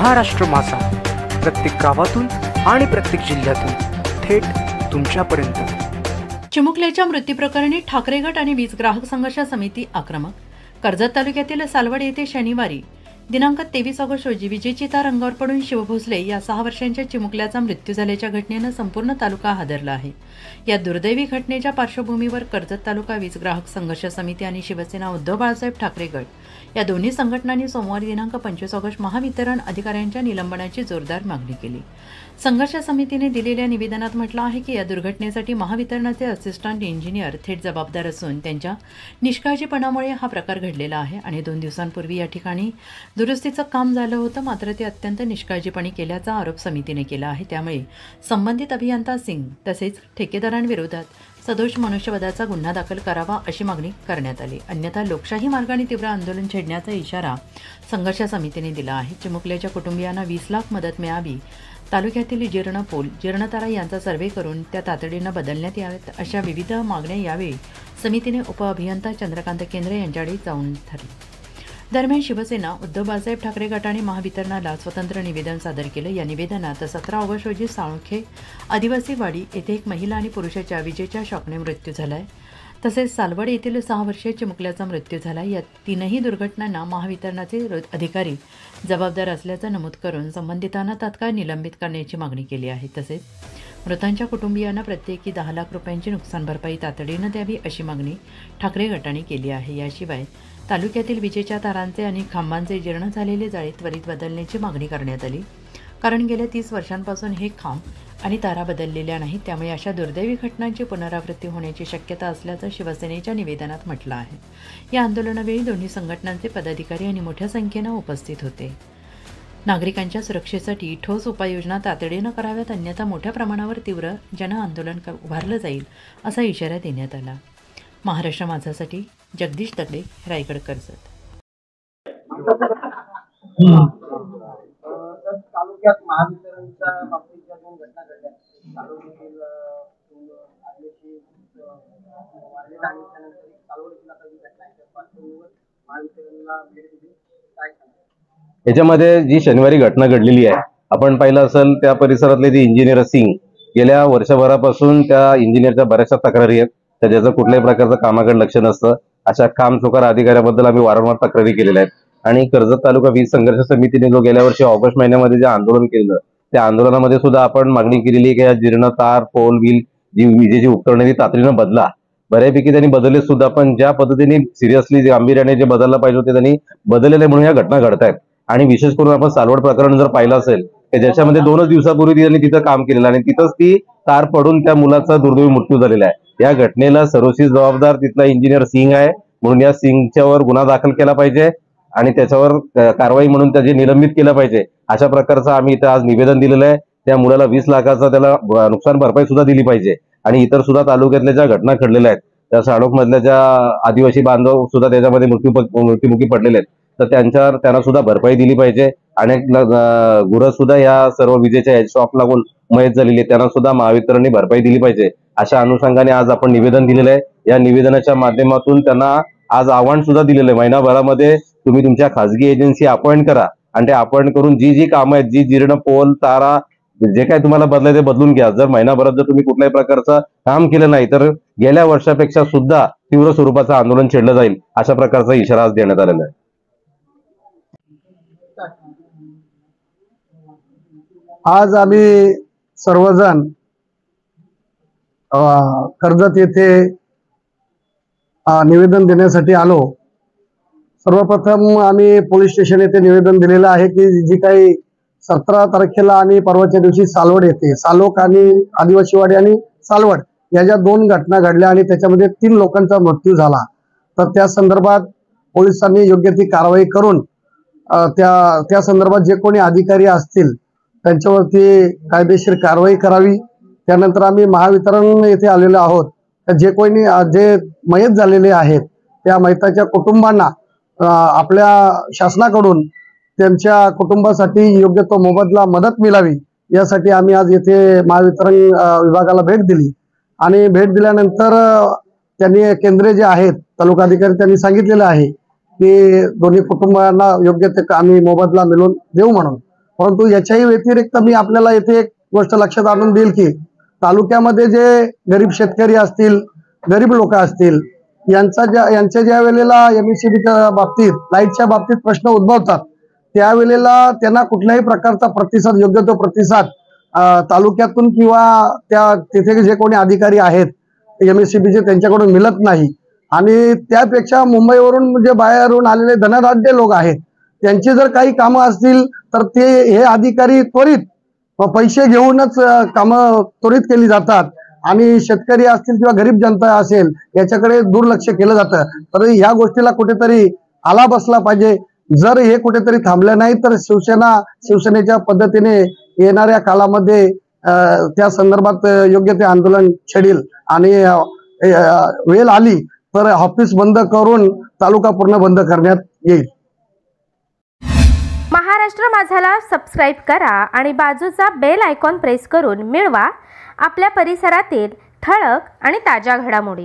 महाराष्ट्र माझा, प्रत्येक गावातून आणि प्रत्येक जिल्ह्यातून थेट तुमच्यापर्यंत। चिमुकल्याच्या मृत्यूप्रकरणी ठाकरे गट आणि वीज ग्राहक संघर्ष समिती आक्रमक। कर्जत तालुक्यातील सालवड येथे शनिवारी दिनांक 23 ऑगस्ट रोजी विजेची तार अंगावर पडून शिव भोसले या 6 वर्षांच्या चिमुकल्याचा मृत्यू झाल्याच्या घटनेनं संपूर्ण तालुका हादरला आहे। या दुर्दैवी घटनेच्या पार्श्वभूमीवर कर्जत तालुका वीज ग्राहक संघर्ष समिती आणि शिवसेना उद्धव बाळासाहेब ठाकरे गट या दोन्ही संघटनांनी सोमवारी दिनांक 25 ऑगस्ट महावितरण अधिकाऱ्यांच्या निलंबनाची जोरदार मागणी केली। संघर्ष समितीने दिलेल्या निवेदनात म्हटलं आहे की या दुर्घटनेसाठी महावितरणाचे असिस्टंट इंजिनियर थेट जबाबदार असून त्यांच्या निष्काळजीपणामुळे हा प्रकार घडलेला आहे आणि 2 दिवसांपूर्वी या ठिकाणी दुरुस्तीचं काम झालं होतं, मात्र ते अत्यंत निष्काळजीपणे केल्याचा आरोप समितीने केला आहे। त्यामुळे संबंधित अभियंता सिंग तसेच ठेकेदारांविरोधात सदोष मनुष्यवधाचा गुन्हा दाखल करावा अशी मागणी करण्यात आली, अन्यथा लोकशाही मार्गाने तीव्र आंदोलन छेडण्याचा इशारा संघर्ष समितीने दिला आहे। चिमुकल्याच्या कुटुंबियांना 20 लाख मदत मिळावी, तालुक्यातील जीर्ण पोल जीर्णतारा यांचा सर्वे करून त्या तातडीनं बदलण्यात याव्यात अशा विविध मागण्या यावेळी समितीने उपअभियंता चंद्रकांत केंद्रे यांच्याकडे जाऊन धरली। दरम्यान शिवसेना उद्धव बाळासाहेब ठाकरे गटाने महावितरणाला स्वतंत्र निवेदन सादर केलं। या निवेदनात 17 ऑगस्ट रोजी साळुंखे आदिवासी वाडी येथे एक महिला आणि पुरुषाच्या विजेच्या शॉकने मृत्यू झाला आहे, तसेच सालवड येथील 6 वर्षीय चिमुकल्याचा मृत्यू झाला। या तीनही दुर्घटनांना महावितरणाचे अधिकारी जबाबदार असल्याचं नमूद करून संबंधितांना तात्काळ निलंबित करण्याची मागणी केली आहे। तसेच मृतांच्या कुटुंबियांना प्रत्येकी 10 लाख रुपयांची नुकसान भरपाई तातडीनं द्यावी अशी मागणी ठाकरे गटाने केली आहे। याशिवाय तालुक्यातील विजेच्या तारांचे आणि खांबांचे जीर्ण झालेले जाळे त्वरित बदलण्याची मागणी करण्यात आली, कारण गेल्या 30 वर्षांपासून हे खांब आणि तारा बदललेल्या नाहीत, त्यामुळे अशा दुर्दैवी घटनांची पुनरावृत्ती होण्याची शक्यता असल्याचं शिवसेनेच्या निवेदनात म्हटलं आहे। या आंदोलनावेळी दोन्ही संघटनांचे पदाधिकारी आणि मोठ्या संख्येनं उपस्थित होते। नागरिकांच्या सुरक्षेसाठी ठोस उपाययोजना तातडीनं कराव्यात, अन्यथा मोठ्या प्रमाणावर तीव्र जनआंदोलन उभारलं जाईल असा इशारा देण्यात आला। महाराष्ट्र माझासाठी जगदीश दगडे, रायगड, कर्जत। तालुक्यात महावितरणच्या बाबतीत ज्या 2 घटना घडल्या, तालुक्यातील आदिवासी वारलेला आणि त्यानंतर सालवड येथील आता जी घटना आहे त्या पार्श्वभूमीवर महावितरणला भेट दिली, काय सांगा? याच्यामध्ये जी शनिवारी घटना घडलेली आहे, आपण पाहिलं असेल त्या परिसरातले जे इंजिनियर सिंग गेल्या वर्षभरापासून त्या इंजिनियरच्या बऱ्याचशा तक्रारी आहेत, तर ज्याचं कुठल्याही प्रकारचं कामाकडे लक्ष नसतं, अशा कामचुकार अधिकाऱ्याबद्दल आम्ही वारंवार तक्रारी केलेल्या आहेत। आणि कर्जत तालुका वीज संघर्ष समितीने जो गेल्या वर्षी ऑगस्ट महिन्यामध्ये जे आंदोलन केलं, त्या आंदोलनामध्ये सुद्धा आपण मागणी केलेली आहे की या जीर्ण तार, पोल, व्हील, जी विजेची उपकरणे ती तातडीनं बदला। बऱ्यापैकी त्यांनी बदलले सुद्धा, पण ज्या पद्धतीने सिरियसली गांभीर्याने जे बदललं पाहिजे होते त्यांनी बदललेले म्हणून या घटना घडतायत। आणि विशेष करून आपण सालवड प्रकरण जर पाहिलं असेल तर ज्याच्यामध्ये 2 दिवसापूर्वी त्यांनी तिथं काम केलेलं आणि तिथंच ती तार पडून त्या मुलाचा दुर्दैवी मृत्यू झालेला आहे। या घटनेला सर्वस्वी जबाबदार तिथला इंजिनियर सिंग आहे, म्हणून या सिंगच्यावर गुन्हा दाखल केला पाहिजे आणि त्याच्यावर कारवाई म्हणून त्याचे निलंबित केलं पाहिजे। अशा प्रकारचं आम्ही इथं आज निवेदन दिलेलं आहे। त्या मुलाला 20 लाखाचा त्याला नुकसान भरपाई सुद्धा दिली पाहिजे आणि इतर सुद्धा तालुक्यातल्या ज्या घटना घडलेल्या आहेत, त्या साळोख मधल्या ज्या आदिवासी बांधव सुद्धा त्याच्यामध्ये मृत्युमुखी पडलेले आहेत, तर त्यांना सुद्धा भरपाई दिली पाहिजे। अनेक गुरं सुद्धा या सर्व विजेच्या शॉक लागून मयत झालेली आहेत, त्यांना सुद्धा महावितरणने भरपाई दिली पाहिजे। अशा अनुषंगाने आज आपण निवेदन दिलेलं आहे। या निवेदनाच्या माध्यमातून त्यांना आज आव्हान सुद्धा दिलेलं आहे, महिनाभरामध्ये तुम्ही तुमच्या खासगी एजन्सी अपॉइंट करा आणि ते अपॉइंट करून जी कामं आहेत, जी जीर्ण पोल, तारा, जे काय तुम्हाला बदलायचे बदलून घ्या। जर महिनाभरात जर तुम्ही कुठल्याही प्रकारचं काम केलं नाही तर गेल्या वर्षापेक्षा सुद्धा तीव्र स्वरूपाचं आंदोलन छेडलं जाईल, अशा प्रकारचा इशारा आज देण्यात आलेला आहे। आज आम्ही सर्वजण कर्जत येथे निवेदन देण्यासाठी आलो। सर्वप्रथम आम्ही पोलीस स्टेशन येथे निवेदन दिलेलं आहे की जी काही 17 तारखेला आणि परवाच्या दिवशी सालवड येथे सालोक आणि आदिवासीवाडी आणि सालवड या ज्या 2 घटना घडल्या आणि त्याच्यामध्ये 3 लोकांचा मृत्यू झाला, तर त्या संदर्भात पोलिसांनी योग्य ती कारवाई करून त्या संदर्भात जे कोणी अधिकारी असतील त्यांच्यावरती कायदेशीर कारवाई करावी। त्यानंतर आम्ही महावितरण येथे आलेलो आहोत, जे कोणी जे मयत झालेले आहेत त्या मयताच्या कुटुंबांना आपल्या शासनाकडून त्यांच्या कुटुंबासाठी योग्य तो मोबदला मदत मिळावी यासाठी आम्ही आज येथे महावितरण विभागाला भेट दिली। आणि भेट दिल्यानंतर त्यांनी केंद्रे जे आहेत तालुकाधिकारी त्यांनी सांगितलेलं आहे की दोन्ही कुटुंबांना योग्य ते आम्ही मोबदला मिळवून देऊ म्हणून। परंतु याच्याही व्यतिरिक्त मी आपल्याला येथे एक गोष्ट लक्षात आणून देईल की तालुक्यामध्ये जे गरीब शेतकरी असतील, गरीब लोक असतील, यांच्या ज्या वेळेला MSEBच्या बाबतीत, लाईटच्या बाबतीत प्रश्न उद्भवतात, त्यावेळेला त्यांना कुठल्याही प्रकारचा प्रतिसाद, योग्य तो प्रतिसाद तालुक्यातून किंवा तिथे जे कोणी अधिकारी आहेत MSEBचे त्यांच्याकडून मिळत नाही. आणि त्यापेक्षा मुंबईवरून म्हणजे बाहेरून आलेले धनाढ्य लोक आहेत, त्यांची जर काही कामं असतील तर ते हे अधिकारी त्वरित पैसे घेऊनच कामं त्वरित केली जातात आणि शेतकरी असतील किंवा गरीब जनता असेल याच्याकडे दुर्लक्ष केलं जातं. तर ह्या गोष्टीला कुठेतरी आला बसला पाहिजे. जर हे कुठेतरी थांबलं नाही तर शिवसेनेच्या पद्धतीने येणाऱ्या काळामध्ये त्या संदर्भात योग्य ते आंदोलन छेडेल आणि वेळ आली तर ऑफिस बंद करून तालुका पूर्ण बंद करण्यात येईल. महाराष्ट्र माझाला सबस्क्राईब करा आणि बाजूचा बेल आयकॉन प्रेस करून मिळवा आपल्या परिसरातील ठळक आणि ताज्या घडामोडी.